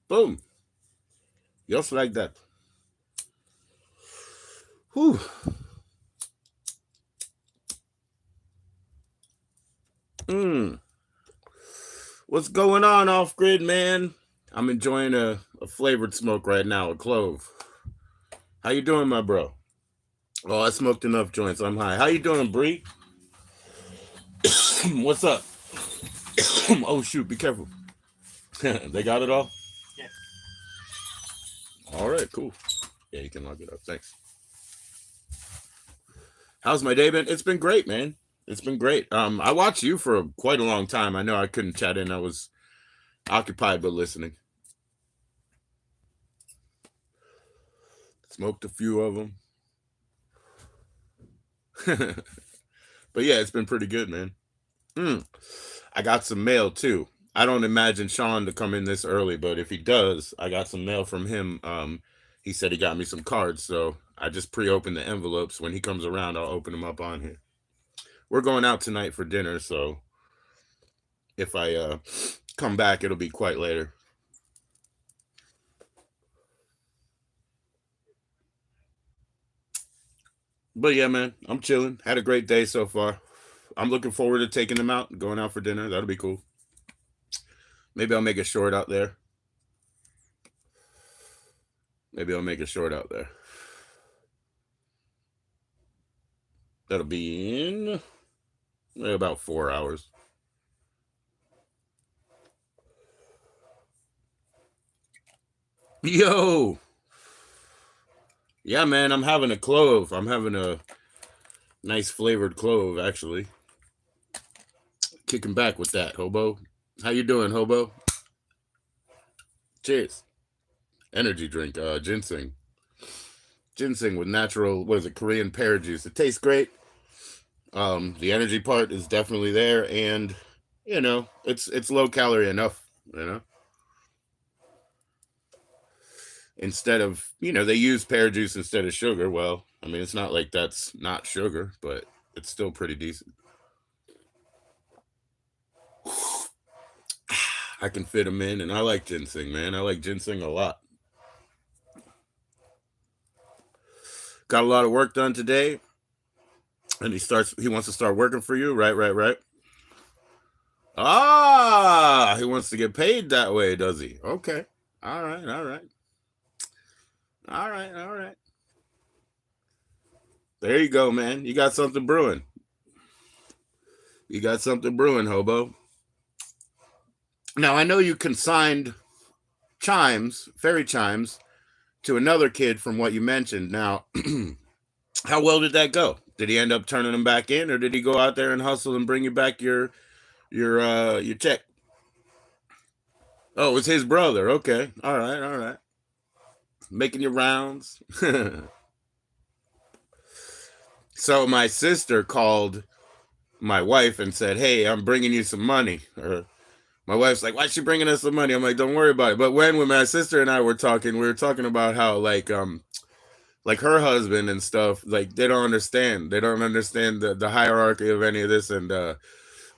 Boom. Just like that. Whew. Mm. What's going on, off grid, man? I'm enjoying a flavored smoke right now, a clove. How you doing, my bro? Oh, I smoked enough joints. I'm high. How you doing, Bree? What's up? Oh shoot, be careful. They got it all? Yeah. All right, cool. Yeah, you can lock it up. Thanks. How's my day been? It's been great, man. It's been great. I watched you for quite a long time. I know I couldn't chat in. I was occupied but listening. Smoked a few of them. But yeah, it's been pretty good, man. I got some mail too. I don't imagine Sean to come in this early, but if he does, I got some mail from him. He said he got me some cards, so I just pre-opened the envelopes. When he comes around, I'll open them up on here. We're going out tonight for dinner, so if I come back, it'll be quite later. But yeah, man, I'm chilling. Had a great day so far. I'm looking forward to taking them out, going out for dinner. That'll be cool. Maybe I'll make a short out there. Maybe I'll make a short out there. That'll be in about 4 hours. Yo, yeah, man, I'm having a clove. I'm having a nice flavored clove, actually. Kicking back with that, hobo. How you doing, hobo? Cheers. Energy drink, ginseng. Ginseng with natural, what is it, Korean pear juice. It tastes great. The energy part is definitely there, and it's low calorie enough. You know, instead of they use pear juice instead of sugar. Well, I mean, it's not like that's not sugar, but it's still pretty decent. I can fit them in, and I like ginseng, man. I like ginseng a lot. Got a lot of work done today, and he wants to start working for you. Right, right, right. Ah, he wants to get paid that way, does he? Okay. All right, all right. All right, all right. There you go, man. You got something brewing. You got something brewing, hobo. Now, I know you consigned chimes, fairy chimes, to another kid from what you mentioned. Now, how well did that go? Did he end up turning them back in, or did he go out there and hustle and bring you back your check? Oh, it was his brother. Okay. All right, all right. Making your rounds. So my sister called my wife and said, "Hey, I'm bringing you some money." Or my wife's like, "Why's she bringing us some money?" I'm like, "Don't worry about it." But when my sister and I were talking, we were talking about how like her husband and stuff, like they don't understand. They don't understand the hierarchy of any of this, and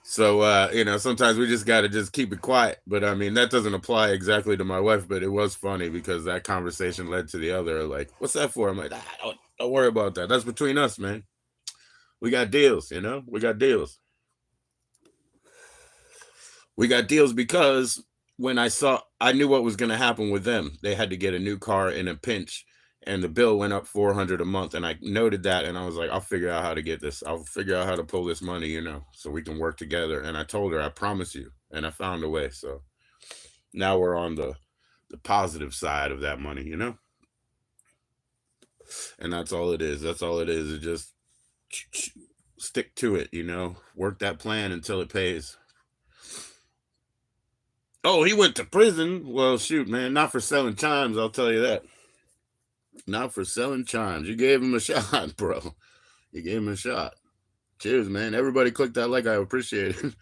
so sometimes we just got to just keep it quiet. But I mean, that doesn't apply exactly to my wife, but it was funny because that conversation led to the other. Like, what's that for? I'm like, don't worry about that. That's between us, man. We got deals, we got deals. We got deals because when I knew what was going to happen with them. They had to get a new car in a pinch, and the bill went up 400 a month. And I noted that, and I was like, I'll figure out how to get this. I'll figure out how to pull this money, so we can work together. And I told her, I promise you, and I found a way. So now we're on the positive side of that money. And that's all it is. That's all it is. It just stick to it. Work that plan until it pays. Oh, he went to prison. Well, shoot, man, not for selling chimes. I'll tell you that. Not for selling chimes. You gave him a shot, bro. You gave him a shot. Cheers, man. Everybody click that like. I appreciate it.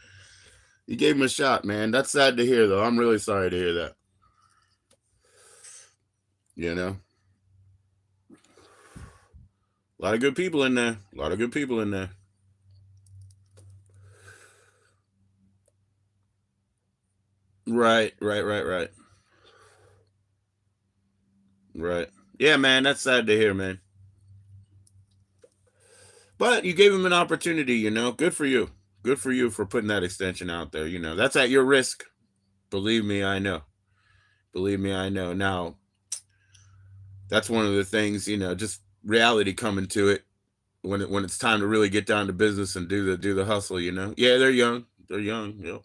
You gave him a shot, man. That's sad to hear, though. I'm really sorry to hear that. You know, a lot of good people in there. A lot of good people in there. Right, right, right, right. Right. Yeah, man, that's sad to hear, man. But you gave him an opportunity, Good for you. Good for you for putting that extension out there. That's at your risk. Believe me, I know. Believe me, I know. Now, that's one of the things, just reality coming to it when it's time to really get down to business and do the hustle. Yeah, they're young. They're young,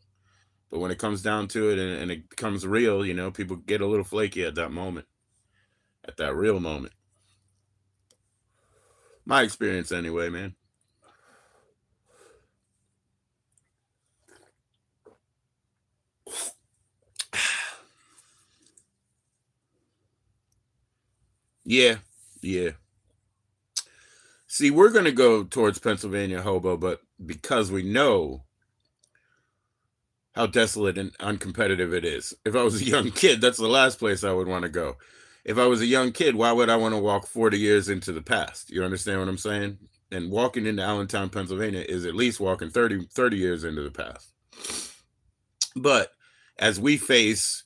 But when it comes down to it and it becomes real, people get a little flaky at that moment, at that real moment. My experience anyway, man. Yeah, yeah. See, we're going to go towards Pennsylvania, Hobo, but because we know how desolate and uncompetitive it is. If I was a young kid, that's the last place I would want to go. If I was a young kid, why would I want to walk 40 years into the past? You understand what I'm saying? And walking into Allentown, Pennsylvania is at least walking 30 years into the past. But as we face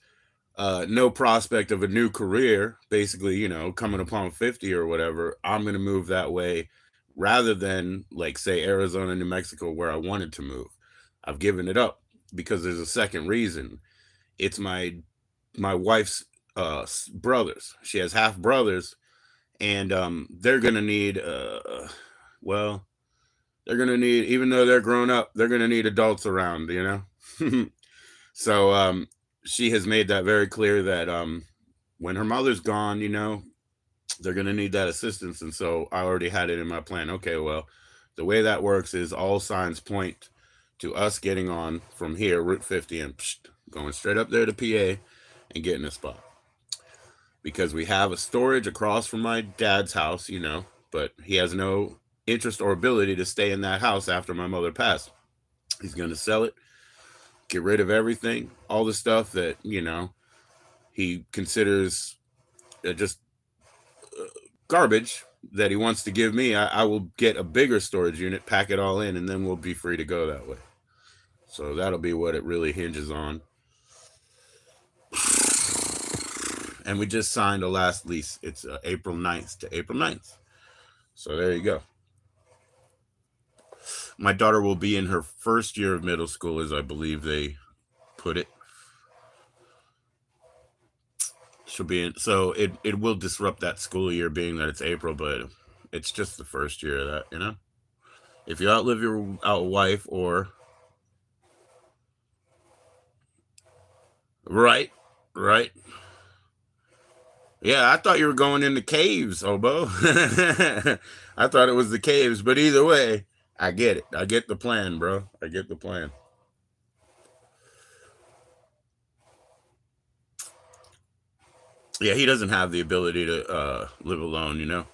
no prospect of a new career, basically, coming upon 50 or whatever, I'm going to move that way rather than, like, say, Arizona, New Mexico, where I wanted to move. I've given it up because there's a second reason. It's my wife's brothers. She has half brothers, and they're going to need, well, they're going to need, even though they're grown up, they're going to need adults around, So she has made that very clear that when her mother's gone, they're going to need that assistance. And so I already had it in my plan. Okay, well, the way that works is all signs point to us getting on from here, Route 50, and going straight up there to PA and getting a spot. Because we have a storage across from my dad's house, but he has no interest or ability to stay in that house after my mother passed. He's going to sell it, get rid of everything, all the stuff that, he considers just garbage that he wants to give me. I will get a bigger storage unit, pack it all in, and then we'll be free to go that way. So that'll be what it really hinges on. And we just signed a last lease. It's April 9th to April 9th. So there you go. My daughter will be in her first year of middle school, as I believe they put it. She'll be in, so it will disrupt that school year, being that it's April, but it's just the first year of that. If you outlive your wife, or right, right. Yeah, I thought you were going in the caves, Obo. I thought it was the caves, but either way, I get it. I get the plan, bro. I get the plan. Yeah, he doesn't have the ability to live alone,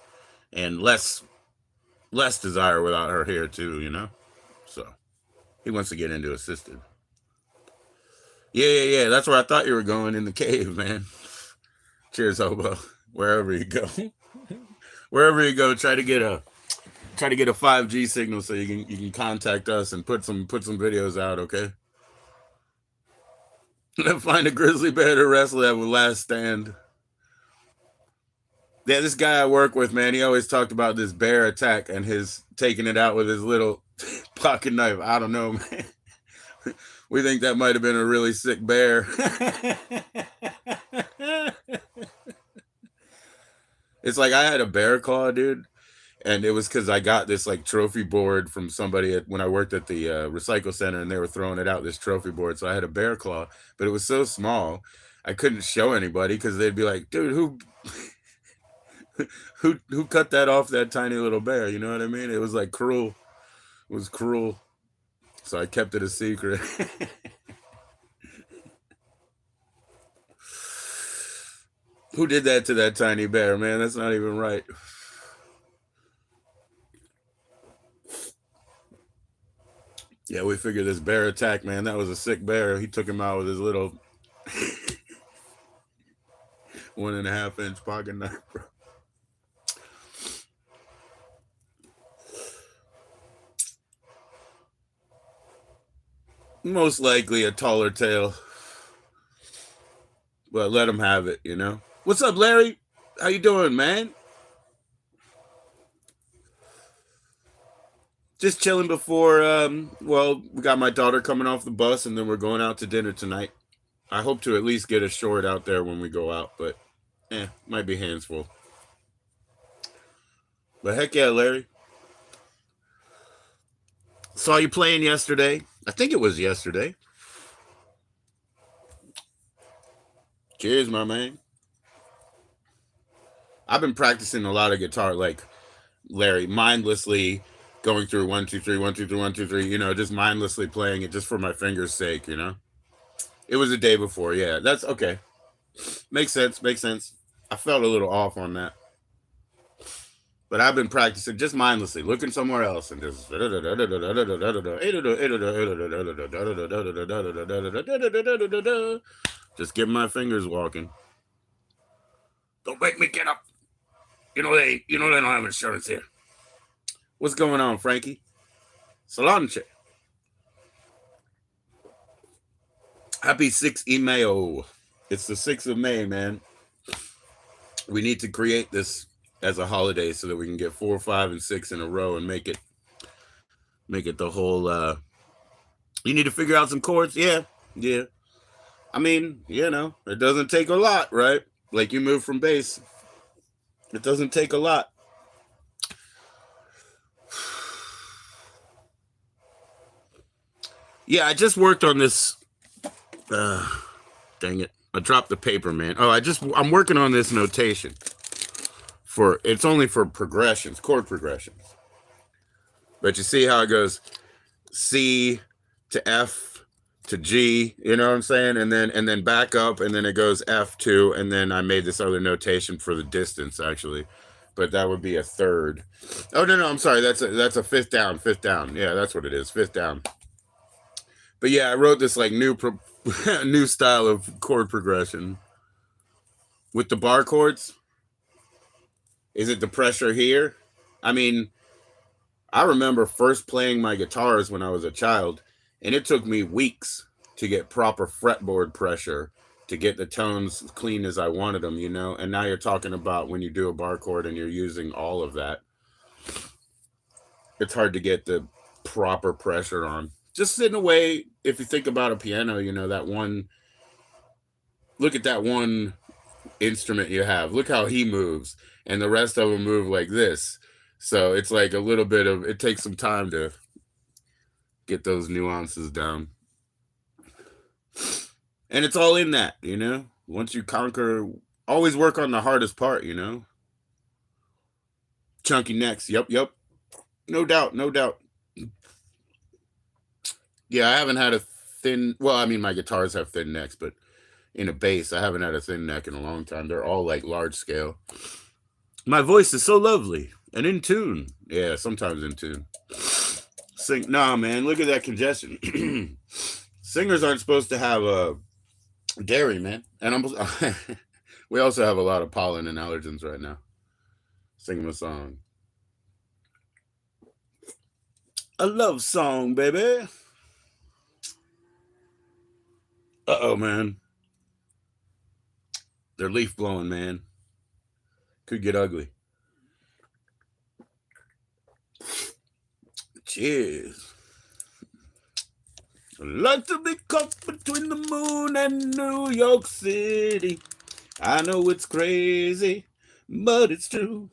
and less desire without her here too. So he wants to get into assisted. Yeah. That's where I thought you were going, in the cave, man. Cheers, Hobo. Wherever you go, wherever you go, try to get a 5G signal so you can contact us and put some videos out. Okay. Find a grizzly bear to wrestle that will last stand. Yeah, this guy I work with, man, he always talked about this bear attack and his taking it out with his little pocket knife. I don't know, man. We think that might have been a really sick bear. It's like I had a bear claw, dude, and it was because I got this like trophy board from somebody when I worked at the recycle center, and they were throwing it out, this trophy board. So I had a bear claw, but it was so small I couldn't show anybody because they'd be like, "Dude, who cut that off that tiny little bear?" You know what I mean? It was like cruel. It was cruel. So I kept it a secret. Who did that to that tiny bear, man? That's not even right. Yeah, we figured this bear attack, man. That was a sick bear. He took him out with his little 1.5 inch pocket knife, bro. Most likely a taller tail, but let him have it. What's up, Larry? How you doing, man? Just chilling before, well, we got my daughter coming off the bus, and then we're going out to dinner tonight. I hope to at least get a short out there when we go out, but, might be hands full. But heck yeah, Larry. Saw you playing yesterday. I think it was yesterday. Cheers, my man. I've been practicing a lot of guitar, like Larry, mindlessly going through 1, 2, 3, 1, 2, 3, 1, 2, 3, just mindlessly playing it just for my fingers' sake, It was the day before, yeah. That's okay. Makes sense. I felt a little off on that. But I've been practicing just mindlessly, looking somewhere else and just getting my fingers walking. Don't make me get up. They don't have insurance here. What's going on, Frankie? Solange. Happy 6th of May. It's the 6th of May, man. We need to create this as a holiday so that we can get 4, 5, and 6 in a row and make it the whole you need to figure out some chords. Yeah. I mean, it doesn't take a lot, right? Like you move from bass. It doesn't take a lot. Yeah, I just worked on this. Dang it. I dropped the paper, man. I'm working on this notation. It's only for progressions, chord progressions. But you see how it goes C to F to G, you know what I'm saying? And then back up, and then it goes F2, and then I made this other notation for the distance, actually. But that would be a third. Oh, no, I'm sorry. That's a fifth down. Yeah, that's what it is, fifth down. But yeah, I wrote this like new style of chord progression. With the bar chords, is it the pressure here? I mean, I remember first playing my guitars when I was a child, and it took me weeks to get proper fretboard pressure to get the tones clean as I wanted them, And now you're talking about when you do a bar chord and you're using all of that. It's hard to get the proper pressure on. Just sitting away, if you think about a piano, that one, look at that one instrument you have. Look how he moves, and the rest of them move like this. So it's like a little bit of, it takes some time to get those nuances down. And it's all in that, Once you conquer, always work on the hardest part, Chunky necks, yep. No doubt. Yeah, I haven't had a thin, well, I mean, my guitars have thin necks, but in a bass, I haven't had a thin neck in a long time. They're all like large scale. My voice is so lovely and in tune. Yeah, sometimes in tune. Nah, man, look at that congestion. Singers aren't supposed to have a dairy, man. And we also have a lot of pollen and allergens right now. Sing them a song. A love song, baby. Uh-oh, man. They're leaf blowing, man. Could get ugly. Cheers. I'd like to be caught between the moon and New York City. I know it's crazy, but it's true.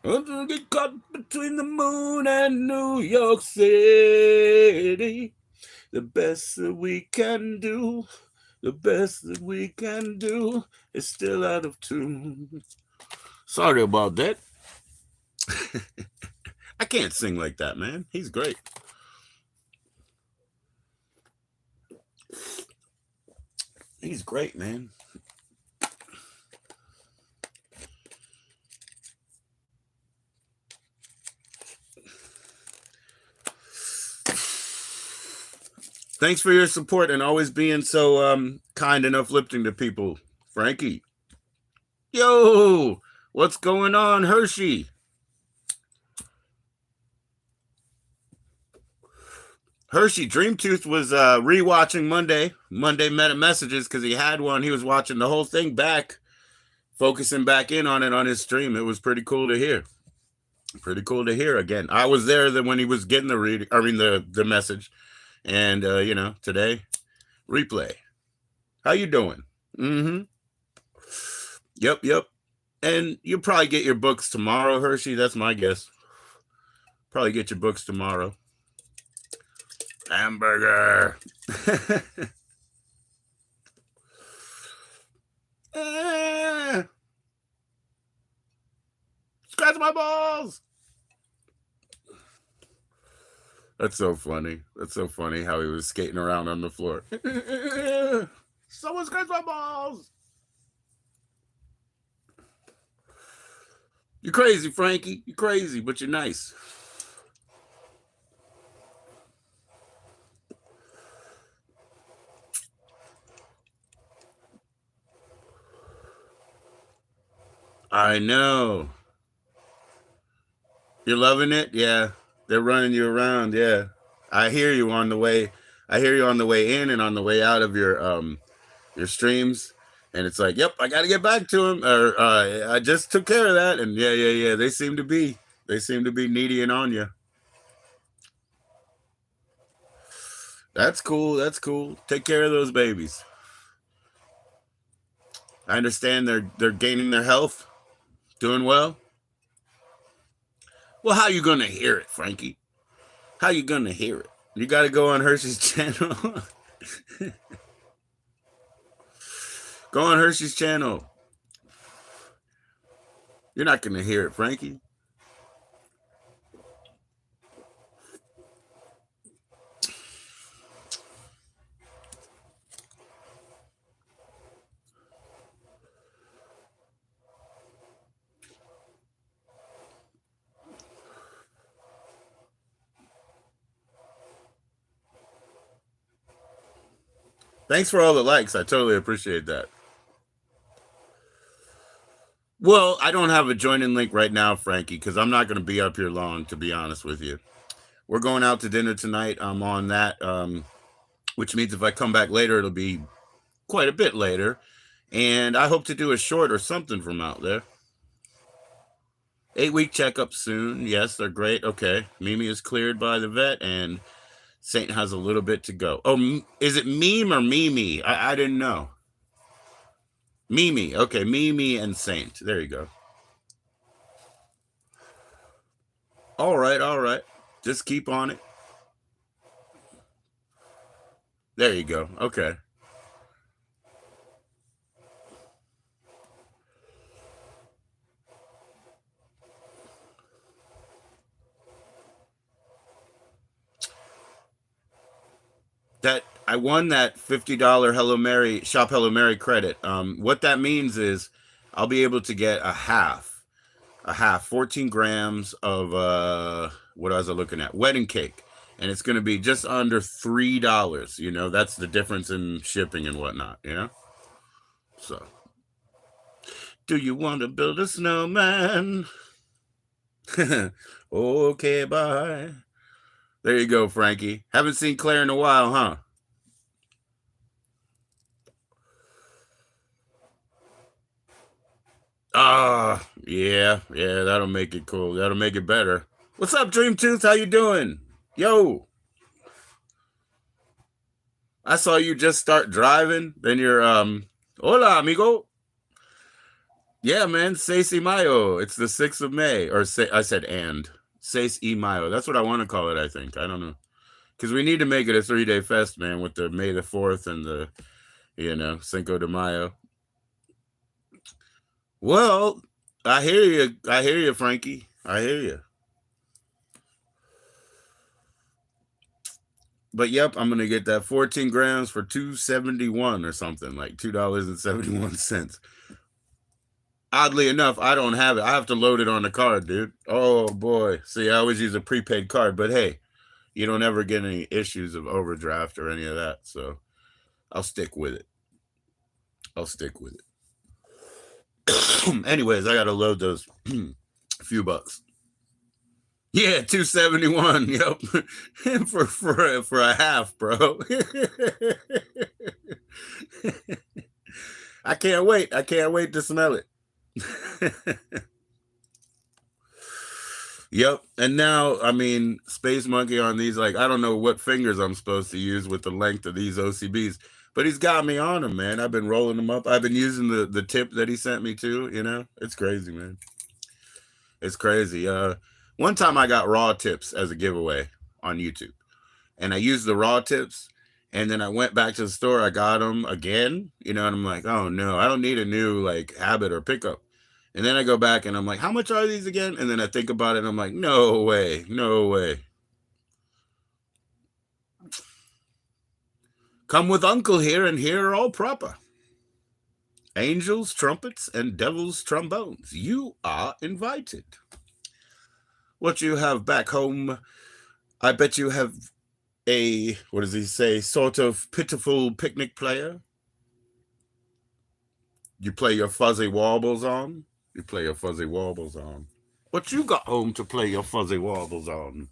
I'd like to get caught between the moon and New York City. The best that we can do is still out of tune. Sorry about that. I can't sing like that, man. He's great. He's great, man. Thanks for your support and always being so kind and uplifting to people, Frankie. Yo, what's going on, Hershey? Dreamtooth was rewatching Monday Meta Messages because he had one. He was watching the whole thing back focusing back in on it on his stream. It was pretty cool to hear. Pretty cool to hear again. I was there when he was getting the reading. I mean the message, and today replay. How you doing? Mm-hmm. Yep. And you'll probably get your books tomorrow, Hershey. That's my guess. Probably get your books tomorrow. Hamburger. Scratch my balls. That's so funny. That's so funny how he was skating around on the floor. Someone scratch my balls. You're crazy, Frankie. You're crazy, but you're nice. I know. You're loving it? Yeah. They're running you around, yeah. I hear you on the way. I hear you on the way in and on the way out of your streams. And it's like, yep, I got to get back to him. Or I just took care of that. And yeah. They seem to be needy and on you. That's cool. Take care of those babies. I understand they're gaining their health, doing well. Well, how you gonna hear it, Frankie? How you gonna hear it? You got to go on Hershey's channel. Go on Hershey's channel. You're not gonna hear it, Frankie. Thanks for all the likes. I totally appreciate that. Well, I don't have a join-in link right now, Frankie, because I'm not going to be up here long, to be honest with you. We're going out to dinner tonight. I'm on that, which means if I come back later, it'll be quite a bit later. And I hope to do a short or something from out there. 8-week checkup soon. Yes, they're great. Okay. Mimi is cleared by the vet, and Saint has a little bit to go. Oh, is it Meme or Mimi? I didn't know. Mimi. Okay, Mimi and Saint. There you go. All right. Just keep on it. There you go. Okay. That I won that $50 Hello Mary credit. What that means is I'll be able to get a half, 14 grams of what was I looking at? Wedding cake. And it's going to be just under $3. That's the difference in shipping and whatnot, So, do you want to build a snowman? Okay, bye. There you go, Frankie. Haven't seen Claire in a while, huh? Yeah, that'll make it cool. That'll make it better. What's up, Dream Tooth? How you doing? Yo. I saw you just start driving. Then you're, hola, amigo. Yeah, man, 6 de Mayo. It's the 6th of May. Or I said and. 6 de Mayo. That's what I want to call it, I think. I don't know. Because we need to make it a 3-day fest, man, with the May the 4th and the, Cinco de Mayo. Well, I hear you, Frankie. I hear you. But yep, I'm gonna get that 14 grams for $2.71 or something, like $2.71. Oddly enough, I don't have it. I have to load it on the card, dude. Oh boy. See, I always use a prepaid card, but hey, you don't ever get any issues of overdraft or any of that. So I'll stick with it. Anyways, I gotta load those few bucks. Yeah, 271. Yep. for a half, bro. I can't wait to smell it. Yep. And now, I mean, Space Monkey on these, like, I don't know what fingers I'm supposed to use with the length of these OCBs, but he's got me on them, man. I've been rolling them up. I've been using the tip that he sent me to, you know? It's crazy, man. It's crazy. One time I got raw tips as a giveaway on YouTube, and I used the raw tips, and then I went back to the store. I got them again, you know, and I'm like, oh no, I don't need a new like habit or pickup. And then I go back and I'm like, how much are these again? And then I think about it and I'm like, no way, no way. Come with Uncle here, and here are all proper. Angels, trumpets, and devils' trombones. You are invited. What you have back home, I bet you have a, what does he say, sort of pitiful picnic player. You play your fuzzy wobbles on. You play your fuzzy wobbles on. What you got home to play your fuzzy wobbles on?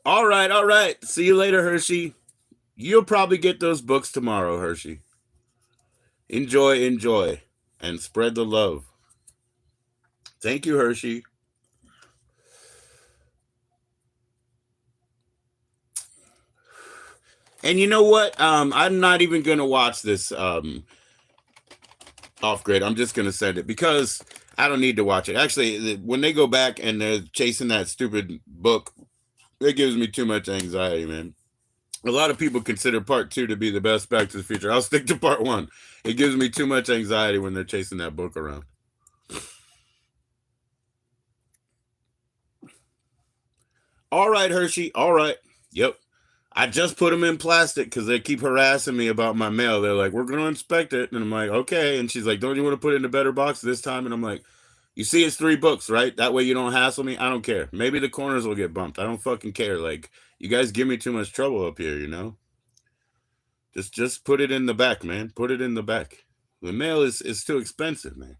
All right, all right. See you later, Hershey. You'll probably get those books tomorrow, Hershey. Enjoy, enjoy, and spread the love. Thank you, Hershey. And you know what? I'm not even gonna watch this off grid. I'm just gonna send it because I don't need to watch it. Actually, when they go back and they're chasing that stupid book, it gives me too much anxiety, man. A lot of people consider part 2 to be the best Back to the Future. I'll stick to part 1. It gives me too much anxiety when they're chasing that book around. All right, Hershey. All right. Yep. I just put them in plastic because they keep harassing me about my mail. They're like, we're going to inspect it. And I'm like, okay. And she's like, don't you want to put it in a better box this time? And I'm like, you see, it's 3 books, right? That way you don't hassle me. I don't care. Maybe the corners will get bumped. I don't fucking care. Like, you guys give me too much trouble up here, you know? Just put it in the back, man. Put it in the back. The mail is too expensive, man.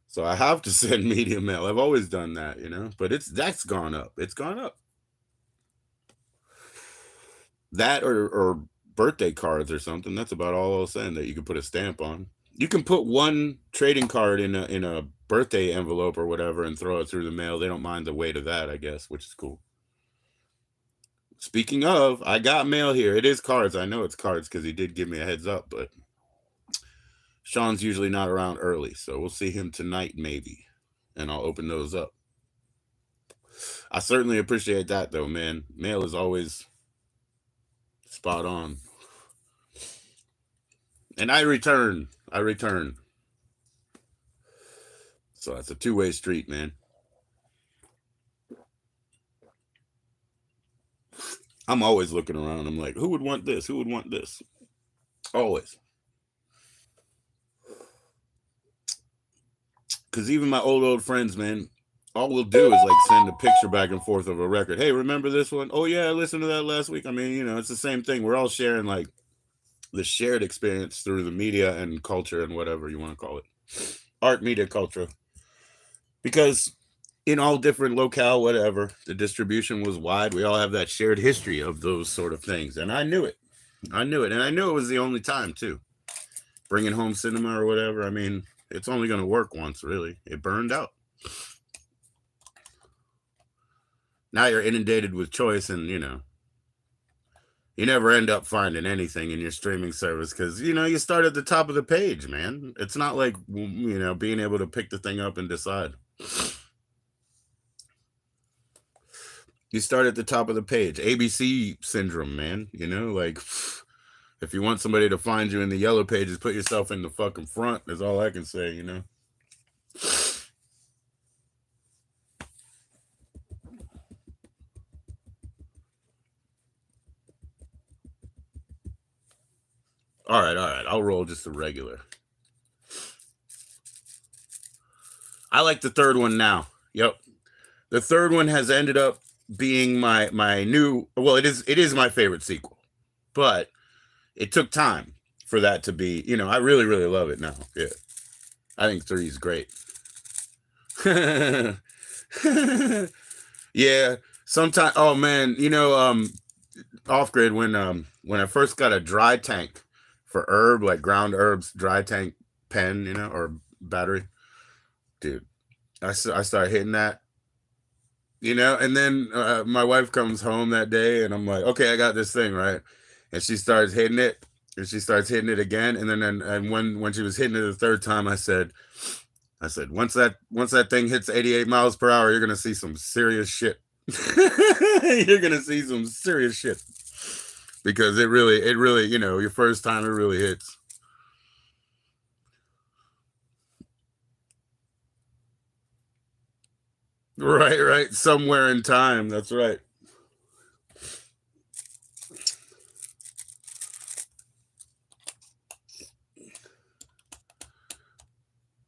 So I have to send media mail. I've always done that, you know? But that's gone up. It's gone up. That or birthday cards or something. That's about all I'll send that you can put a stamp on. You can put one trading card in a birthday envelope or whatever and throw it through the mail. They don't mind the weight of that, I guess, which is cool. Speaking of, I got mail here. It is cards. I know it's cards because he did give me a heads up, but Sean's usually not around early, so we'll see him tonight maybe, and I'll open those up. I certainly appreciate that though, man. Mail is always spot on. And I return. I return. So it's a two-way street, man. I'm always looking around. I'm like, who would want this? Who would want this? Always. Because even my old friends, man, all we'll do is like send a picture back and forth of a record. Hey, remember this one? Oh yeah, I listened to that last week. I mean, you know, it's the same thing. We're all sharing like the shared experience through the media and culture and whatever you want to call it. Art, media, culture. Because in all different locale, whatever, the distribution was wide. We all have that shared history of those sort of things. And I knew it. I knew it. And I knew it was the only time, too. Bringing home cinema or whatever. I mean, it's only going to work once, really. It burned out. Now you're inundated with choice and, you know, you never end up finding anything in your streaming service because, you know, you start at the top of the page, man. It's not like, you know, being able to pick the thing up and decide. You start at the top of the page. ABC syndrome, man. You know, like if you want somebody to find you in the yellow pages, put yourself in the fucking front is all I can say, you know. All right. I'll roll just a regular. I like the third one now. Yep. The third one has ended up being my new, well, it is my favorite sequel. But it took time for that to be, you know, I really, really love it now. Yeah. I think 3 is great. Yeah. Sometimes, oh man, you know, off grid when I first got a dry tank for herb, like ground herbs, dry tank pen, or battery, dude. I started hitting that, and then my wife comes home that day, and I'm like, okay, I got this thing right, and she starts hitting it, and she starts hitting it again, and then and when she was hitting it the third time, I said, once that thing hits 88 miles per hour, you're gonna see some serious shit. You're gonna see some serious shit because it really, your first time it really hits. Right, somewhere in time. That's right.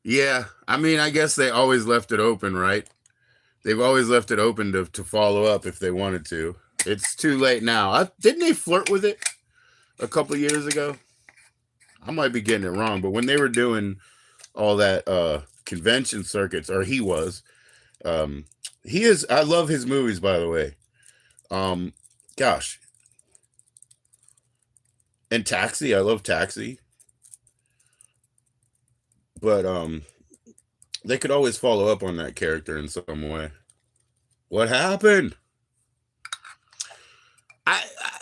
Yeah, I mean, I guess they always left it open, right? They've always left it open to follow up if they wanted to. It's too late now. Didn't they flirt with it a couple years ago? I might be getting it wrong, but when they were doing all that convention circuits, or he was, um, he is. I love his movies, by the way. Um, Gosh, and Taxi, I love Taxi, but they could always follow up on that character in some way. What happened?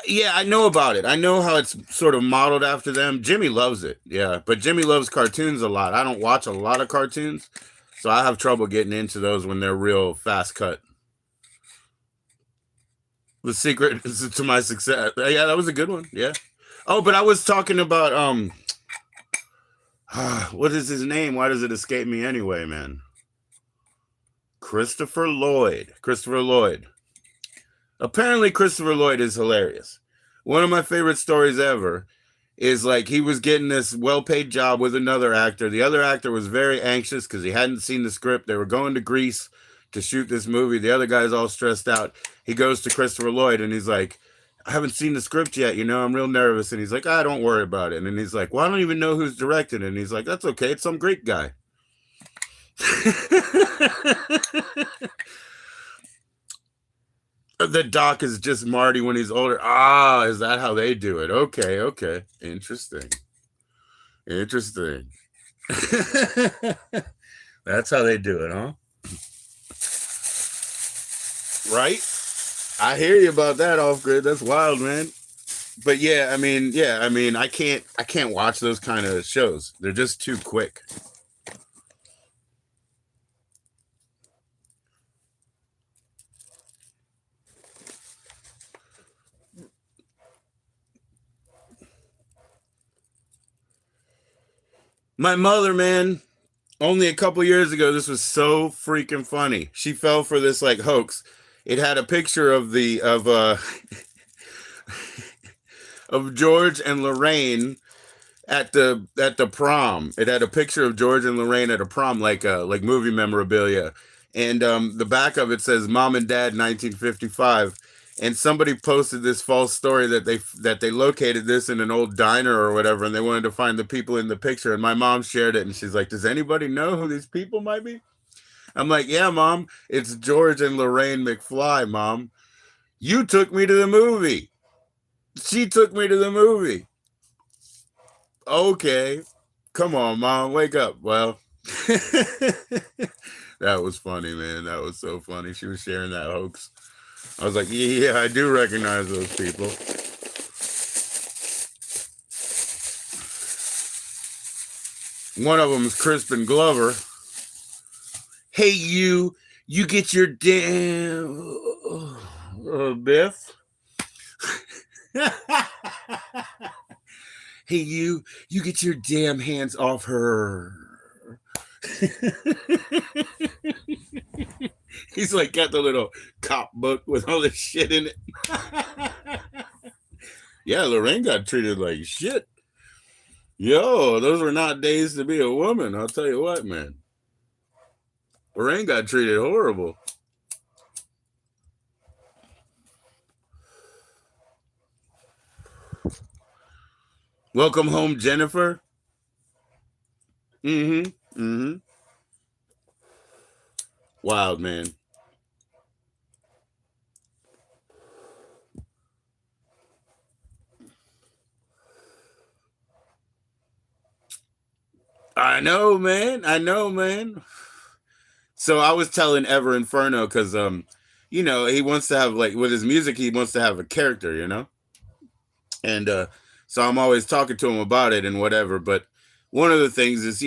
Yeah, I know about it. I know how it's sort of modeled after them. Jimmy loves it. Yeah, but Jimmy loves cartoons a lot. I don't watch a lot of cartoons, so I have trouble getting into those when they're real fast cut. The secret to my success. Yeah, that was a good one. Yeah. Oh, but I was talking about what is his name? Why does it escape me anyway, man? Christopher Lloyd. Christopher Lloyd. Apparently, Christopher Lloyd is hilarious. One of my favorite stories ever is like he was getting this well-paid job with another actor. The other actor was very anxious because he hadn't seen the script. They were going to Greece to shoot this movie. The other guy's all stressed out. He goes to Christopher Lloyd and he's like, I haven't seen the script yet. I'm real nervous. And he's like, don't worry about it. And he's like, well, I don't even know who's directing it. And he's like, that's okay. It's some Greek guy. The doc is just Marty when he's older. Is that how they do it? Okay. Interesting. That's how they do it, huh? Right? I hear you about that, off grid. That's wild, man. But I mean, I can't watch those kind of shows. They're just too quick. My mother, man, only a couple years ago, this was so freaking funny. She fell for this like hoax. It had a picture of of George and Lorraine at the prom. It had a picture of George and Lorraine at a prom, like movie memorabilia, and the back of it says "Mom and Dad 1955." And somebody posted this false story that they located this in an old diner or whatever, and they wanted to find the people in the picture. And my mom shared it, and she's like, "Does anybody know who these people might be?" I'm like, "Yeah, Mom, it's George and Lorraine McFly, Mom. You took me to the movie. She took me to the movie. Okay, come on, Mom, wake up." Well, that was funny, man. That was so funny. She was sharing that hoax. I was like, yeah, I do recognize those people. One of them is Crispin Glover. Hey, you get your damn Biff. Hey, you get your damn hands off her. He's like got the little cop book with all this shit in it. Yeah, Lorraine got treated like shit. Yo, those were not days to be a woman. I'll tell you what, man. Lorraine got treated horrible. Welcome home, Jennifer. Mm-hmm. Wild, man. know, man. I know, man. So I was telling Ever Inferno because he wants to have like with his music, he wants to have a character, and so I'm always talking to him about it and whatever. But one of the things is,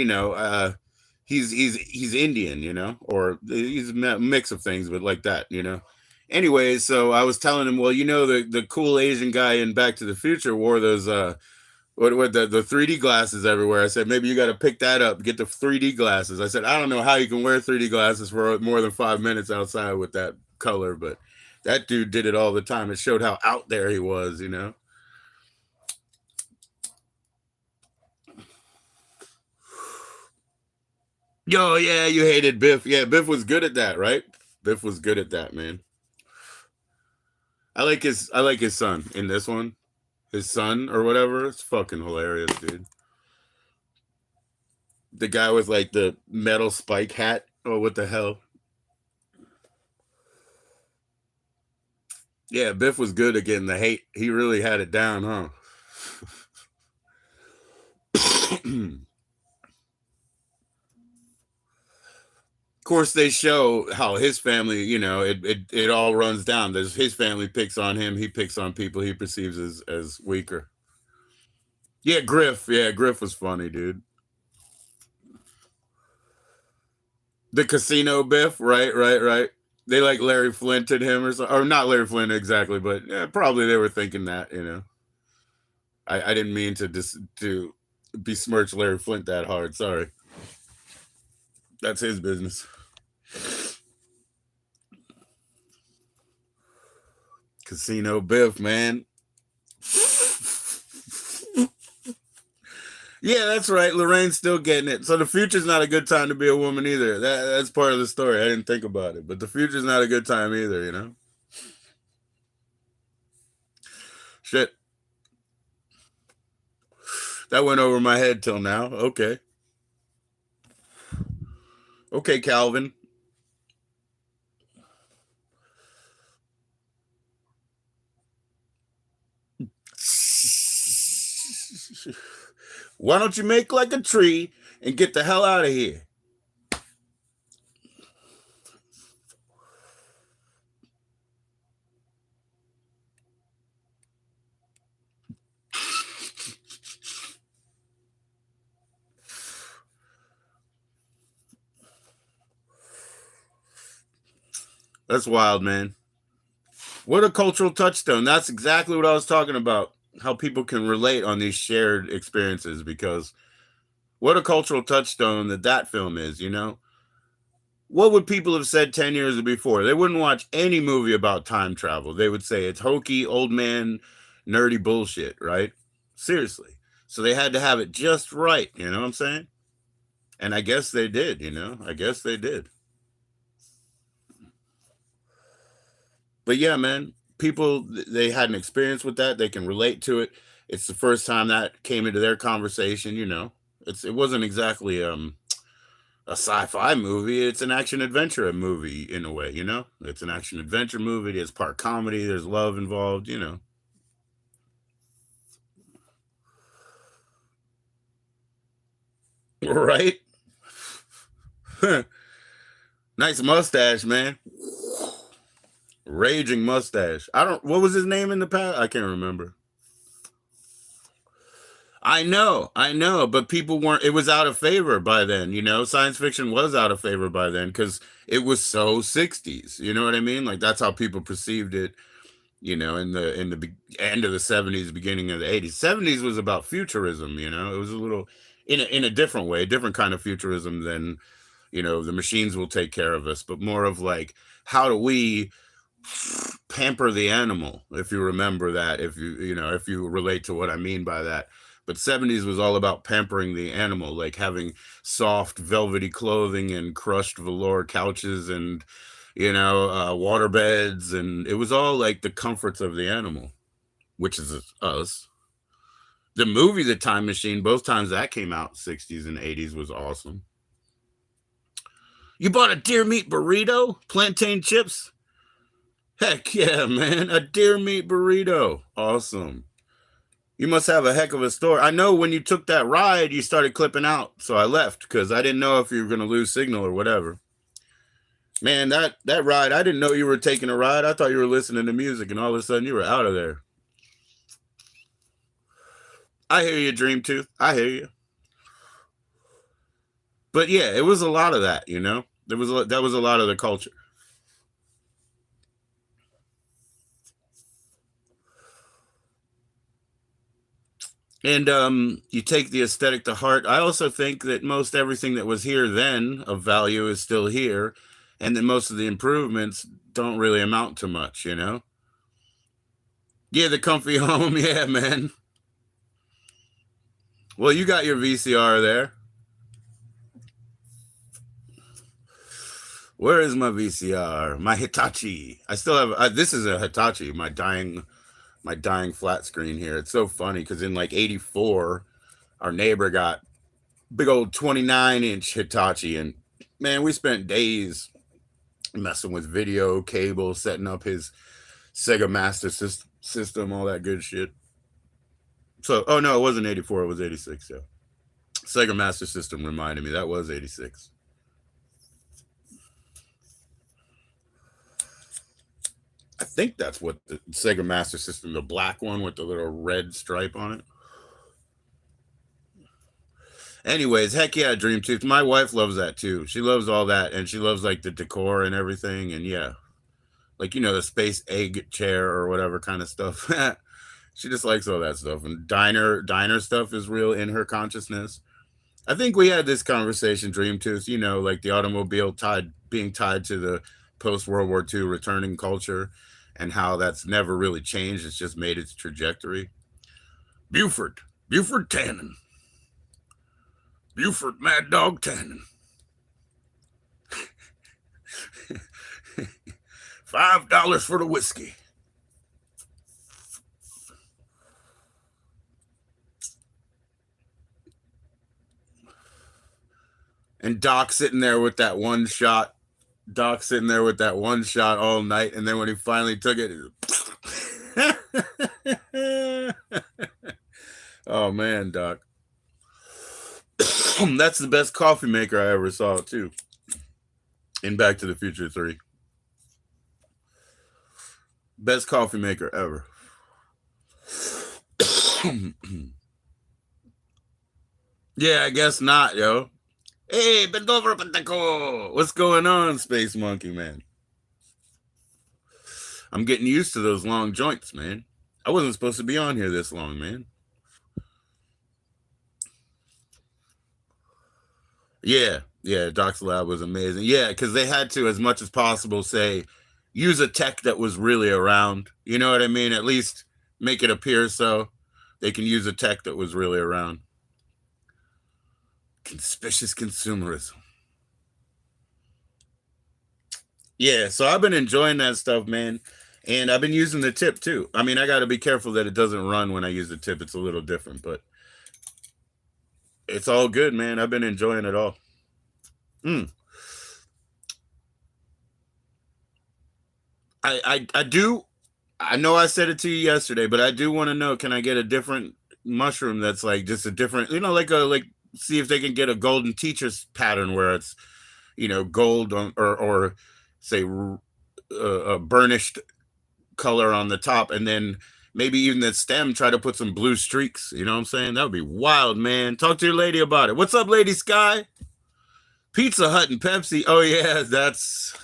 he's Indian, or he's a mix of things, but like that. Anyway, so I was telling him, well, the cool Asian guy in Back to the Future wore those what the 3D glasses everywhere. I said, maybe you got to pick that up, get the 3D glasses. I said, I don't know how you can wear 3D glasses for more than 5 minutes outside with that color, but that dude did it all the time. It showed how out there he was. Yo, yeah, you hated Biff. Yeah, Biff was good at that, right? Biff was good at that, man. I like his son in this one. His son or whatever. It's fucking hilarious, dude. The guy with like the metal spike hat. Oh, what the hell? Yeah, Biff was good at getting the hate. He really had it down, huh? Of course, they show how his family, it all runs down. There's his family picks on him. He picks on people he perceives as weaker. Yeah, Griff. Yeah, Griff was funny, dude. The casino Biff, right, right, right. They like Larry Flint at him or something, or not Larry Flint exactly, but yeah, probably they were thinking that. I didn't mean to besmirch Larry Flint that hard. Sorry, that's his business. Casino Biff, man. Yeah, that's right. Lorraine's still getting it. So the future's not a good time to be a woman either. That's part of the story. I didn't think about it, but the future's not a good time either. Shit, that went over my head till now. Okay, okay, Calvin. Why don't you make like a tree and get the hell out of here? That's wild, man. What a cultural touchstone. That's exactly what I was talking about. How people can relate on these shared experiences because what a cultural touchstone that film is. What would people have said 10 years before? They wouldn't watch any movie about time travel. They would say it's hokey, old man, nerdy bullshit, right? Seriously. So they had to have it just right. You know what I'm saying? And I guess they did. I guess they did. But yeah, man, people they had an experience with that. They can relate to it. It's the first time that came into their conversation. It wasn't exactly a sci-fi movie. It's an action adventure movie in a way. It's an action adventure movie. There's part comedy. There's love involved. Right? Nice mustache, man. Raging mustache. I don't. What was his name in the past? I can't remember. I know, but people weren't. It was out of favor by then. Science fiction was out of favor by then because it was so '60s. You know what I mean? Like that's how people perceived it. In the end of the '70s, beginning of the '80s. '70s was about futurism. It was a little in a different way, different kind of futurism than the machines will take care of us, but more of like how do we pamper the animal, if you remember that, if you relate to what I mean by that. But '70s was all about pampering the animal, like having soft velvety clothing and crushed velour couches and water beds, and it was all like the comforts of the animal, which is us. The movie The Time Machine, both times that came out, '60s and '80s, was awesome. You bought a deer meat burrito, plantain chips. Heck yeah, man. A deer meat burrito. Awesome. You must have a heck of a story. I know when you took that ride, you started clipping out, so I left because I didn't know if you were going to lose signal or whatever. Man, that ride, I didn't know you were taking a ride. I thought you were listening to music, and all of a sudden you were out of there. I hear you, Dream Tooth. I hear you. But yeah, it was a lot of that. That was a lot of the culture. And you take the aesthetic to heart. I also think that most everything that was here then of value is still here, and that most of the improvements don't really amount to much. Yeah, the comfy home. Yeah, man. Well, you got your VCR there. Where is my VCR? My Hitachi. I still have. This is a Hitachi. My dying flat screen here. It's so funny because in like '84, our neighbor got big old 29-inch Hitachi, and man, we spent days messing with video cable, setting up his Sega Master System, all that good shit. So, oh no, it wasn't '84. It was '86. Yeah, Sega Master System reminded me that was '86. I think that's what the Sega Master System, the black one with the little red stripe on it. Anyways, heck yeah, Dream Tooth. My wife loves that too. She loves all that, and she loves like the decor and everything. And yeah, like the space egg chair or whatever kind of stuff. She just likes all that stuff. And diner stuff is real in her consciousness. I think we had this conversation, Dream Tooth. Like the automobile being tied to the post World War II returning culture, and how that's never really changed. It's just made its trajectory. Buford Tannen. Buford Mad Dog Tannen. $5 for the whiskey. And Doc sitting there with that one shot. Doc sitting there with that one shot all night, and then when he finally took it, oh man, Doc. That's the best coffee maker I ever saw too. In Back to the Future 3. Best coffee maker ever. Yeah, I guess not, yo. Hey, bend over, Pataco. What's going on, Space Monkey, man? I'm getting used to those long joints, man. I wasn't supposed to be on here this long, man. Yeah, Doc's Lab was amazing. Yeah, because they had to, as much as possible, say, use a tech that was really around. You know what I mean? At least make it appear so they can use a tech that was really around. Conspicuous consumerism. Yeah, so I've been enjoying that stuff, man. And I've been using the tip too. I mean, I got to be careful that it doesn't run when I use the tip. It's a little different, but it's all good, man. I've been enjoying it all. Mm. I do. I know I said it to you yesterday, but I do want to know. Can I get a different mushroom that's like just a different, like see if they can get a golden teacher's pattern where it's gold on or say a burnished color on the top, and then maybe even the stem try to put some blue streaks. You know what I'm saying? That would be wild, man. Talk to your lady about it. What's up, Lady Sky? Pizza Hut and Pepsi. Oh yeah, that's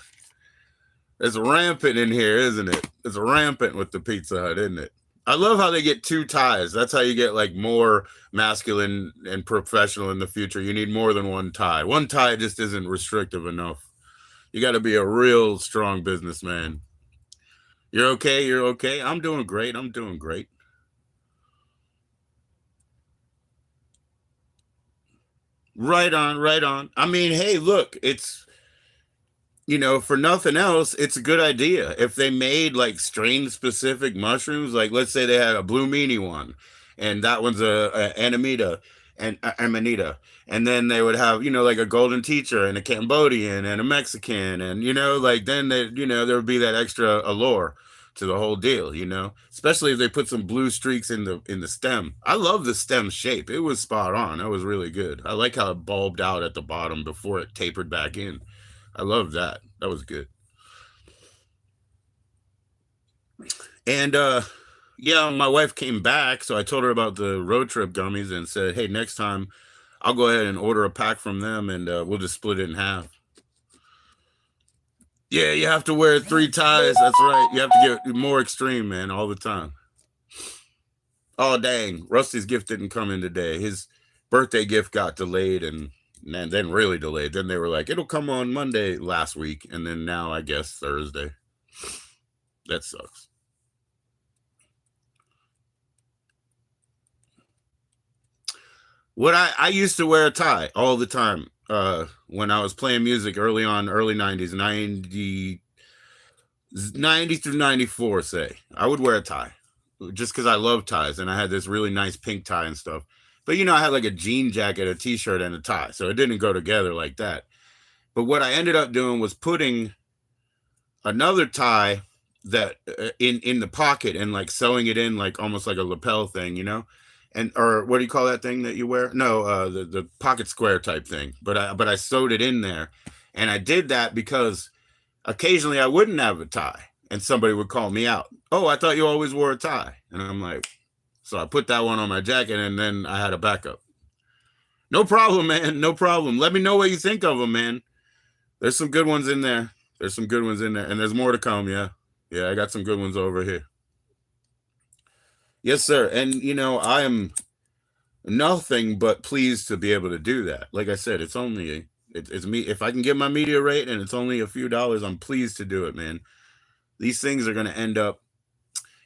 it's rampant in here, isn't it? It's rampant with the Pizza Hut, isn't it? I love how they get two ties. That's how you get like more masculine and professional in the future. You need more than one tie. One tie just isn't restrictive enough. You got to be a real strong businessman. You're okay. You're okay. I'm doing great. I'm doing great. Right on. Right on. I mean, hey, look, it's for nothing else, it's a good idea. If they made like strain specific mushrooms, like let's say they had a blue meanie one, and that one's a Amanita and Amanita, and then they would have like a golden teacher and a Cambodian and a Mexican, and like then they there would be that extra allure. to the whole deal, especially if they put some blue streaks in the stem. I love the stem shape. It was spot on. That was really good. I like how it bulbed out at the bottom before it tapered back in. I love that. That was good. And yeah, my wife came back, so I told her about the road trip gummies and said, "Hey, next time I'll go ahead and order a pack from them, and we'll just split it in half." Yeah, you have to wear 3 ties. That's right. You have to get more extreme, man, all the time. Oh dang, Rusty's gift didn't come in today. His birthday gift got delayed and then really delayed. Then they were like, it'll come on Monday last week, and then now I guess Thursday. That sucks. What I used to wear a tie all the time when I was playing music early on, early 90s, 90 through 94, say. I would wear a tie just because I love ties, and I had this really nice pink tie and stuff. But I had like a jean jacket, a t-shirt, and a tie, so it didn't go together like that. But what I ended up doing was putting another tie that in the pocket and like sewing it in like almost like a lapel thing, and or what do you call that thing that you wear? No, the pocket square type thing. But I sewed it in there, and I did that because occasionally I wouldn't have a tie, and somebody would call me out. Oh, I thought you always wore a tie, and I'm like, so I put that one on my jacket, and then I had a backup. No problem, man. No problem. Let me know what you think of them, man. There's some good ones in there. There's some good ones in there, and there's more to come. Yeah, yeah, I got some good ones over here. Yes, sir. And I am nothing but pleased to be able to do that. Like I said, it's me. If I can get my media rate and it's only a few dollars, I'm pleased to do it, man. These things are going to end up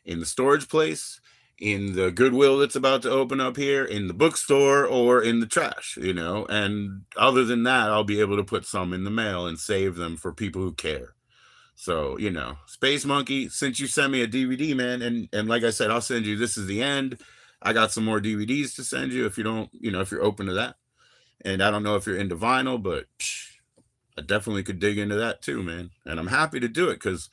in the storage place, in the Goodwill that's about to open up here, in the bookstore, or in the trash, And other than that, I'll be able to put some in the mail and save them for people who care. So, Space Monkey, since you sent me a DVD, man, and like I said, I'll send you This Is the End. I got some more DVDs to send you if you don't, if you're open to that. And I don't know if you're into vinyl, but I definitely could dig into that too, man. And I'm happy to do it because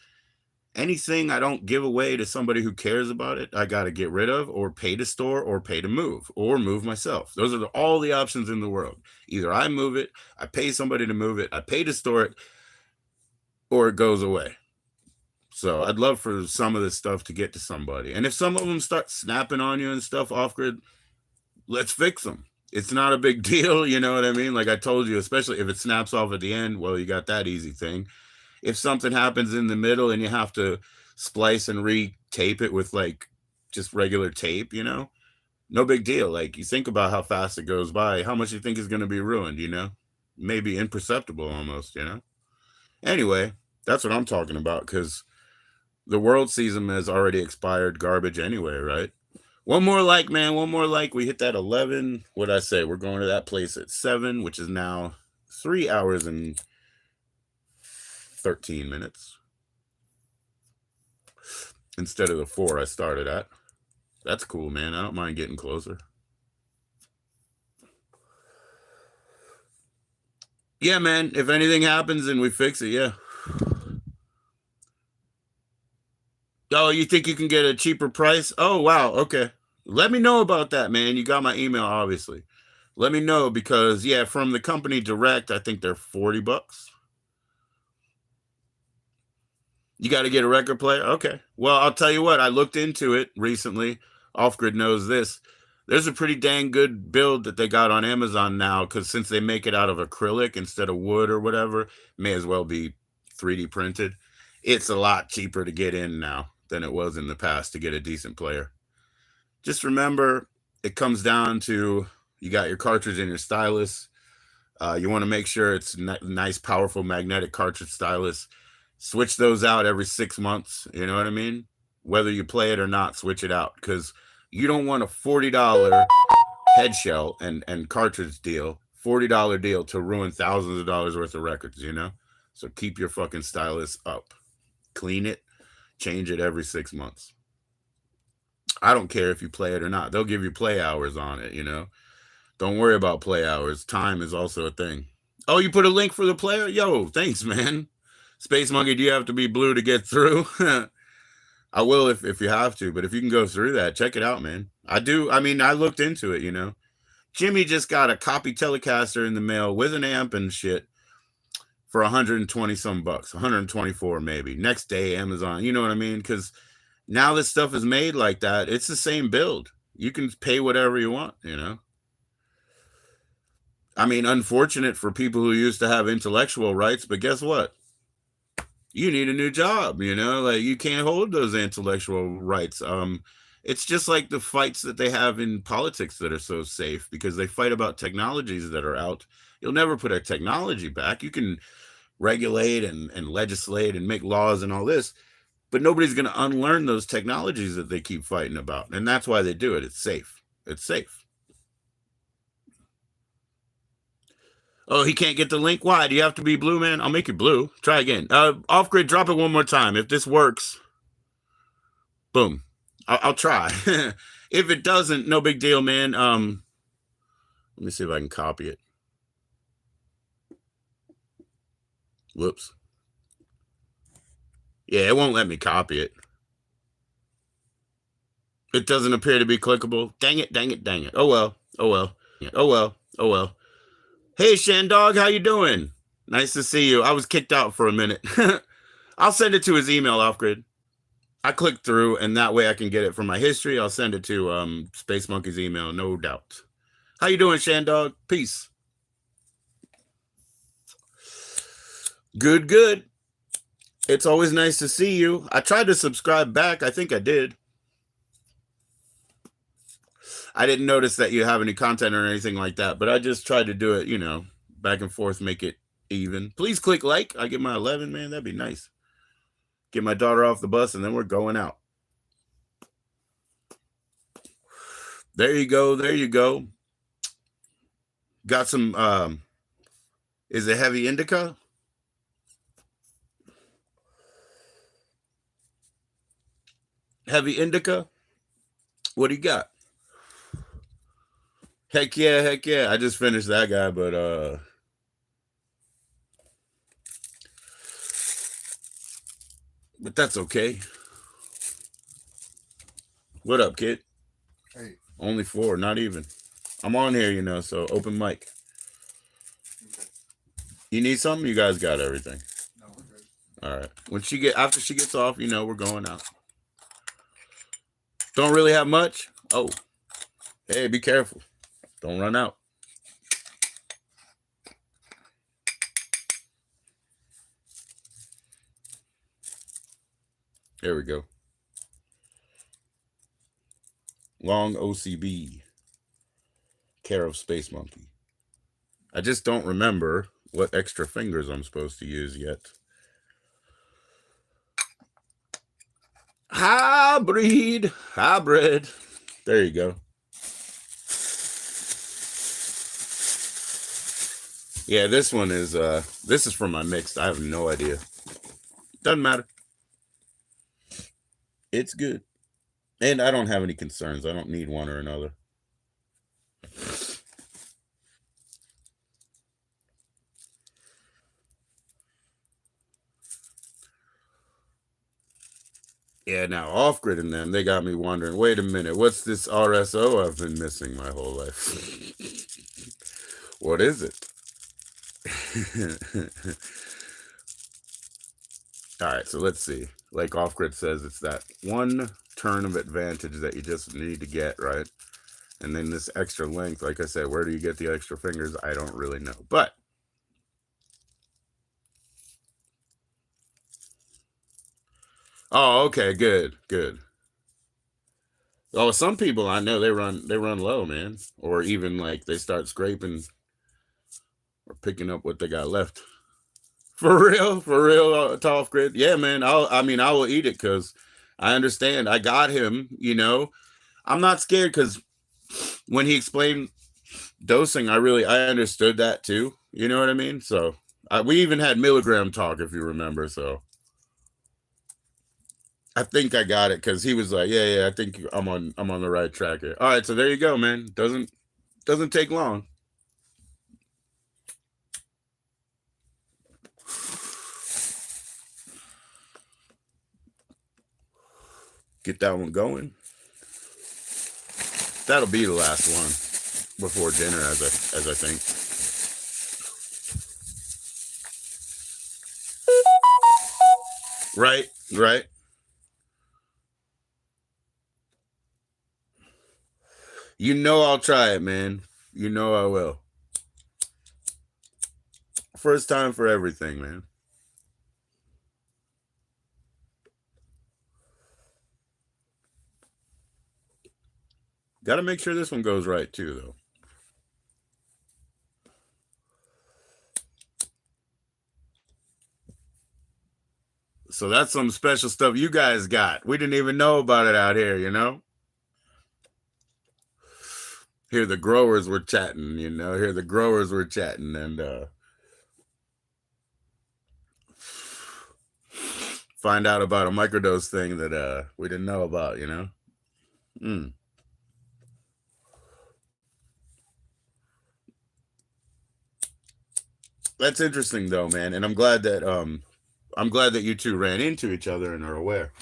anything I don't give away to somebody who cares about it, I got to get rid of or pay to store or pay to move or move myself. Those are all the options in the world. Either I move it, I pay somebody to move it, I pay to store it, or it goes away. So I'd love for some of this stuff to get to somebody. And if some of them start snapping on you and stuff off grid, let's fix them. It's not a big deal, you know what I mean? Like I told you, especially if it snaps off at the end, well, you got that easy thing. If something happens in the middle and you have to splice and re-tape it with like just regular tape, no big deal. Like you think about how fast it goes by, how much you think is going to be ruined, maybe imperceptible almost, Anyway, that's what I'm talking about because the world season has already expired garbage anyway, right? One more like, man. One more like. We hit that 11. What'd I say? We're going to that place at 7, which is now 3 hours and 13 minutes instead of the 4 I started at. That's cool, man. I don't mind getting closer. Yeah, man. If anything happens and we fix it, yeah. Oh, you think you can get a cheaper price? Oh, wow. Okay. Let me know about that, man. You got my email, obviously. Let me know because, yeah, from the company direct, I think they're $40. You got to get a record player? Okay. Well, I'll tell you what. I looked into it recently. Off Grid knows this. There's a pretty dang good build that they got on Amazon now because since they make it out of acrylic instead of wood or whatever, may as well be 3D printed. It's a lot cheaper to get in now than it was in the past to get a decent player. Just remember, it comes down to you got your cartridge and your stylus. You want to make sure it's nice, powerful magnetic cartridge stylus. Switch those out every 6 months. You know what I mean? Whether you play it or not, switch it out because you don't want a $40 head shell and cartridge deal, $40 deal to ruin thousands of dollars worth of records, So keep your fucking stylus up. Clean it, change it every 6 months. I don't care if you play it or not. They'll give you play hours on it, Don't worry about play hours. Time is also a thing. Oh, you put a link for the player? Yo, thanks, man. Space Monkey, do you have to be blue to get through? I will if you have to, but if you can go through that, check it out, man. I do. I mean, I looked into it, you know. Jimmy just got a copy Telecaster in the mail with an amp and shit for 120 some bucks, 124 maybe. Next day, Amazon, you know what I mean? Because now this stuff is made like that. It's the same build. You can pay whatever you want, you know. I mean, unfortunate for people who used to have intellectual rights, but guess what? You need a new job, you know, like you can't hold those intellectual rights. It's just like the fights that they have in politics that are so safe because they fight about technologies that are out. You'll never put a technology back. You can regulate and legislate and make laws and all this, but nobody's going to unlearn those technologies that they keep fighting about. And that's why they do it. It's safe. It's safe. Oh, he can't get the link? Why? Do you have to be blue, man? I'll make you blue. Try again. Off grid, drop it one more time. If this works, boom. I'll try. If it doesn't, no big deal, man. Let me see if I can copy it. Whoops. Yeah, it won't let me copy it. It doesn't appear to be clickable. Dang it, dang it, dang it. Oh well. Oh well. Oh well. Oh well. Hey, Shandog, how you doing? Nice to see you. I was kicked out for a minute. I'll send it to his email, off grid. I click through, and that way I can get it from my history. I'll send it to Space Monkey's email, no doubt. How you doing, Shandog? Peace. Good, good. It's always nice to see you. I tried to subscribe back. I think I did. I didn't notice that you have any content or anything like that, but I just tried to do it, you know, back and forth, make it even. Please click like. I get my 11, man. That'd be nice. Get my daughter off the bus, and then we're going out. There you go. There you go. Got some, is it heavy indica? Heavy indica? What do you got? Heck yeah, heck yeah. I just finished that guy, but that's okay. What up, kid? Hey. Only 4, not even. I'm on here, you know, so open mic. Okay. You need something? You guys got everything. No, we're good. All right. After she gets off, you know, we're going out. Don't really have much? Oh. Hey, be careful. Don't run out. There we go. Long OCB. Care of Space Monkey. I just don't remember what extra fingers I'm supposed to use yet. Hybrid. There you go. Yeah, this one is this is from my mixed. I have no idea. Doesn't matter. It's good. And I don't have any concerns. I don't need one or another. Yeah, now off-grid and them, they got me wondering, wait a minute, what's this RSO I've been missing my whole life? What is it? All right, so let's see. Like off-grid says, it's that one turn of advantage that you just need to get, right? And then this extra length, like I said, where do you get the extra fingers? I don't really know. But oh, okay, good. Oh, some people I know they run low, man, or even like they start scraping or picking up what they got left. For real, off grid. Yeah, man. I will eat it because I understand. I got him. You know, I'm not scared because when he explained dosing, I understood that too. You know what I mean? So we even had milligram talk, if you remember. So I think I got it because he was like, yeah, I think I'm on the right track here. All right, so there you go, man. Doesn't take long. Get that one going. That'll be the last one before dinner, as I think. Right, right. You know I'll try it, man. You know I will. First time for everything, man. Got to make sure this one goes right too, though. So that's some special stuff you guys got. We didn't even know about it out here, you know? Here the growers were chatting, you know. Here the growers were chatting and find out about a microdose thing that we didn't know about, you know. Mm. That's interesting though, man. And I'm glad that you two ran into each other and are aware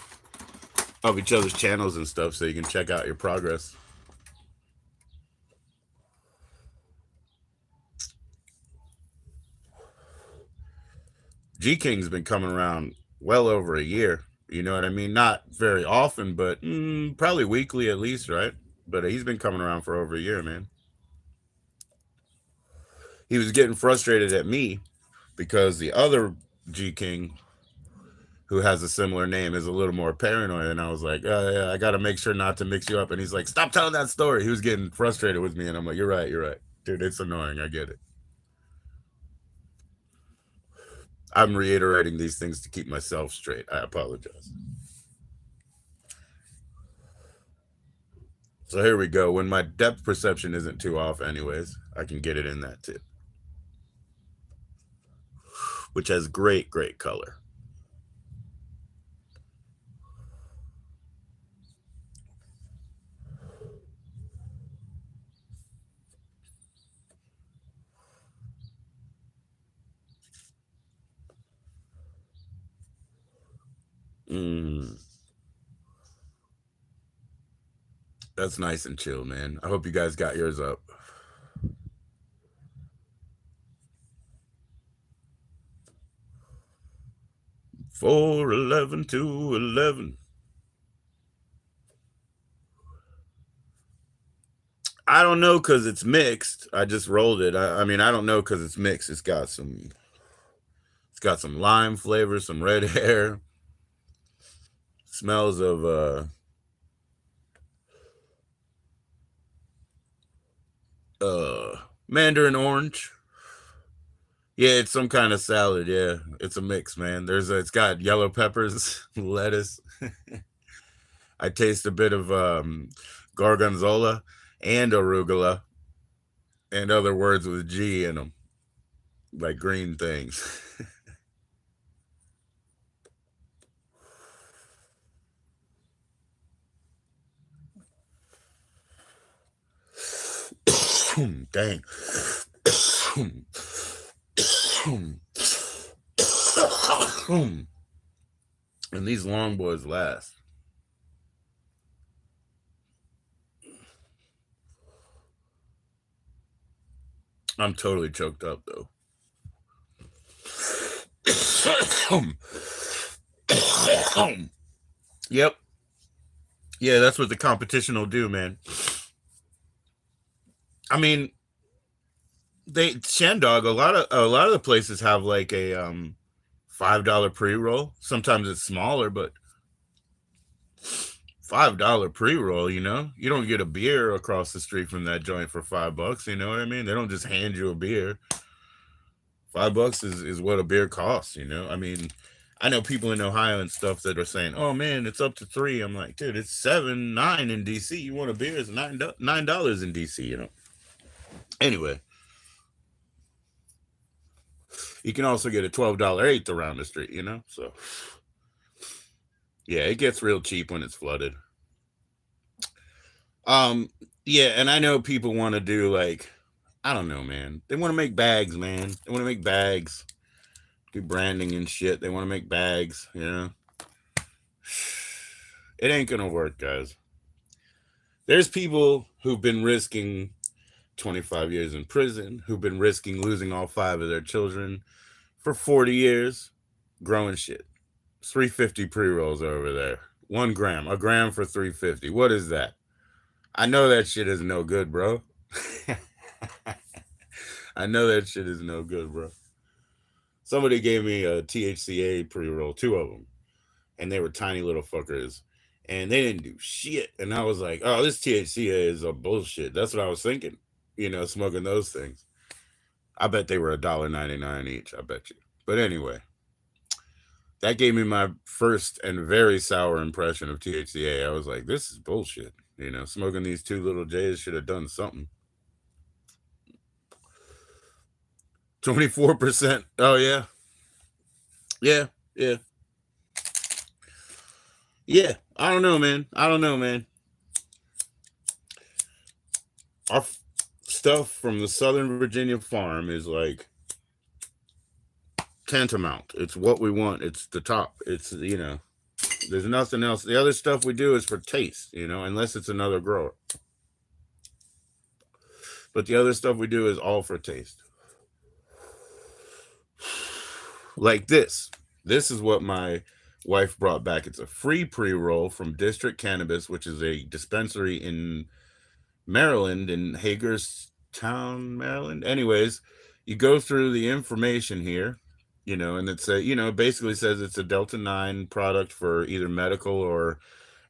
of each other's channels and stuff so you can check out your progress. G King's been coming around well over a year. You know what I mean? Not very often, but probably weekly at least, right? But he's been coming around for over a year, man. He was getting frustrated at me because the other G King, who has a similar name, is a little more paranoid. And I was like, yeah, I got to make sure not to mix you up. And he's like, stop telling that story. He was getting frustrated with me. And I'm like, you're right. Dude, it's annoying. I get it. I'm reiterating these things to keep myself straight. I apologize. So here we go. When my depth perception isn't too off, anyways, I can get it in that tip, which has great, great color. Mm, that's nice and chill, man. I hope you guys got yours up. 411 to 11. I don't know because it's mixed. I just rolled it. I mean, I don't know because it's mixed. It's got some lime flavor, some red hair, smells of mandarin orange. Yeah, it's some kind of salad. Yeah, it's a mix, man. It's got yellow peppers, lettuce. I taste a bit of gorgonzola and arugula and other words with G in them, like green things. Dang. And these long boys last. I'm totally choked up though. Yep. Yeah, that's what the competition will do, man. I mean, they Shandog, a lot of the places have like a $5 pre-roll. Sometimes it's smaller, but $5 pre-roll, you know? You don't get a beer across the street from that joint for $5, you know what I mean? They don't just hand you a beer. $5 is what a beer costs, you know? I mean, I know people in Ohio and stuff that are saying, "Oh man, it's up to $3." I'm like, dude, it's 7, 9 in DC. You want a beer? It's $9 in DC, you know. Anyway, you can also get a $12 eighth around the street, you know. So yeah, it gets real cheap when it's flooded. Um, yeah, and I know people want to do like, I don't know, man. They want to make bags, man. They want to make bags, do branding and shit. They want to make bags, you know. It ain't gonna work, guys. There's people who've been risking 25 years in prison, who've been risking losing all five of their children for 40 years, growing shit. 350 pre rolls over there. 1 gram, a gram for 350. What is that? I know that shit is no good, bro. I know that shit is no good, bro. Somebody gave me a THCA pre roll, two of them, and they were tiny little fuckers, and they didn't do shit. And I was like, oh, this THCA is a bullshit. That's what I was thinking. Smoking those things. I bet they were $1.99 each. I bet you. But anyway, that gave me my first and very sour impression of THCA. I was like, this is bullshit. Smoking these two little J's should have done something. 24%. Oh, yeah. Yeah. Yeah. Yeah. I don't know, man. I don't know, man. Our stuff from the Southern Virginia farm is like tantamount. It's what we want. It's the top. There's nothing else. The other stuff we do is for taste, unless it's another grower. But the other stuff we do is all for taste. Like this. This is what my wife brought back. It's a free pre roll from District Cannabis, which is a dispensary in Maryland, in Hagerstown, Maryland. Anyways, you go through the information here, and basically says it's a Delta 9 product for either medical or,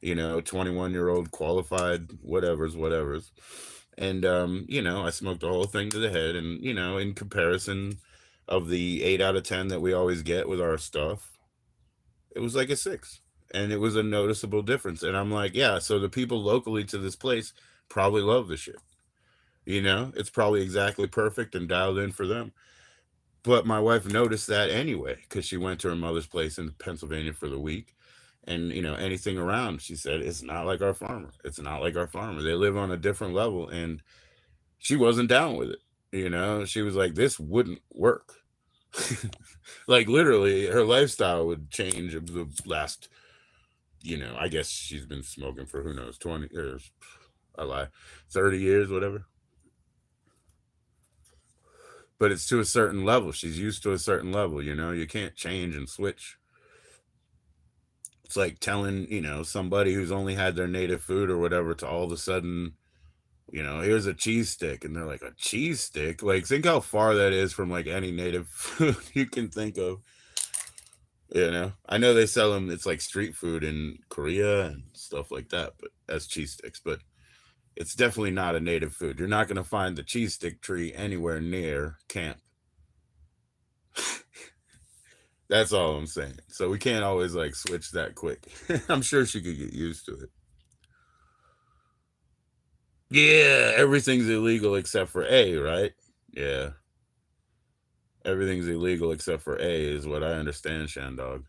21-year-old qualified, whatever's. And, I smoked the whole thing to the head. And, in comparison of the 8 out of 10 that we always get with our stuff, it was like a 6. And it was a noticeable difference. And I'm like, yeah, so the people locally to this place probably love the shit. It's probably exactly perfect and dialed in for them. But my wife noticed that anyway, because she went to her mother's place in Pennsylvania for the week. And, anything around, she said, it's not like our farmer. It's not like our farmer. They live on a different level. And she wasn't down with it. She was like, this wouldn't work. Like, literally, her lifestyle would change of the last, I guess she's been smoking for who knows, 20 years. I lie, 30 years, whatever. But it's to a certain level. She's used to a certain level, you can't change and switch. It's like telling, somebody who's only had their native food or whatever to all of a sudden, here's a cheese stick. And they're like, a cheese stick? Like, think how far that is from like any native food you can think of. I know they sell them, it's like street food in Korea and stuff like that, but as cheese sticks. But it's definitely not a native food. You're not going to find the cheese stick tree anywhere near camp. That's all I'm saying. So we can't always like switch that quick. I'm sure she could get used to it. Yeah, everything's illegal except for A, right? Yeah. Everything's illegal except for A is what I understand, Shandog.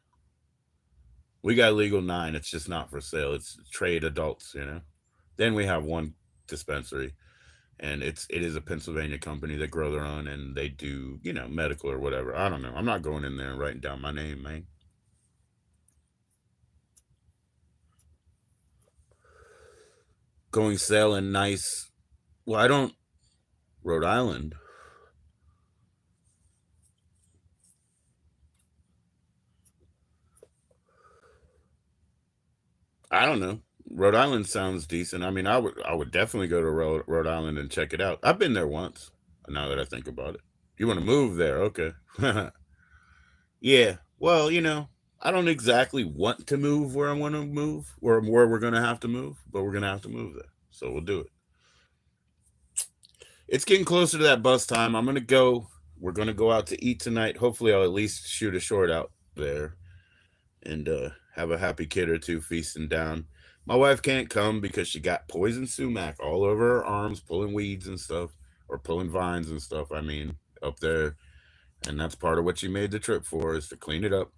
We got legal 9. It's just not for sale. It's trade adults. Then we have one dispensary, and it is a Pennsylvania company that grow their own, and they do medical or whatever. I don't know. I'm not going in there and writing down my name, man. Going sailing nice. Well, I don't. Rhode Island. I don't know. Rhode Island sounds decent. I mean, I would definitely go to Rhode Island and check it out. I've been there once. Now that I think about it, you want to move there? Okay. Yeah. Well, I don't exactly want to move where I want to move, where we're gonna have to move, but we're gonna have to move there, so we'll do it. It's getting closer to that bus time. I'm gonna go. We're gonna go out to eat tonight. Hopefully, I'll at least shoot a short out there and have a happy kid or two feasting down. My wife can't come because she got poison sumac all over her arms, pulling weeds and stuff, or pulling vines and stuff. I mean, up there, and that's part of what she made the trip for, is to clean it up.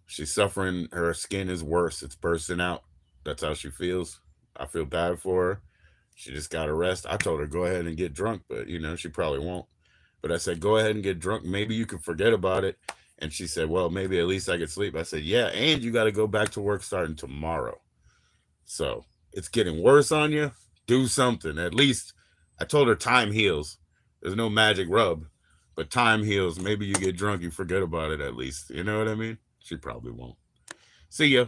She's suffering. Her skin is worse. It's bursting out. That's how she feels. I feel bad for her. She just got to rest. I told her go ahead and get drunk, but she probably won't. But I said go ahead and get drunk. Maybe you can forget about it, And she said, well, maybe at least I could sleep. I said, yeah, and you got to go back to work starting tomorrow. So it's getting worse on you. Do something. At least I told her time heals. There's no magic rub, but time heals. Maybe you get drunk, you forget about it at least. You know what I mean? She probably won't. See ya.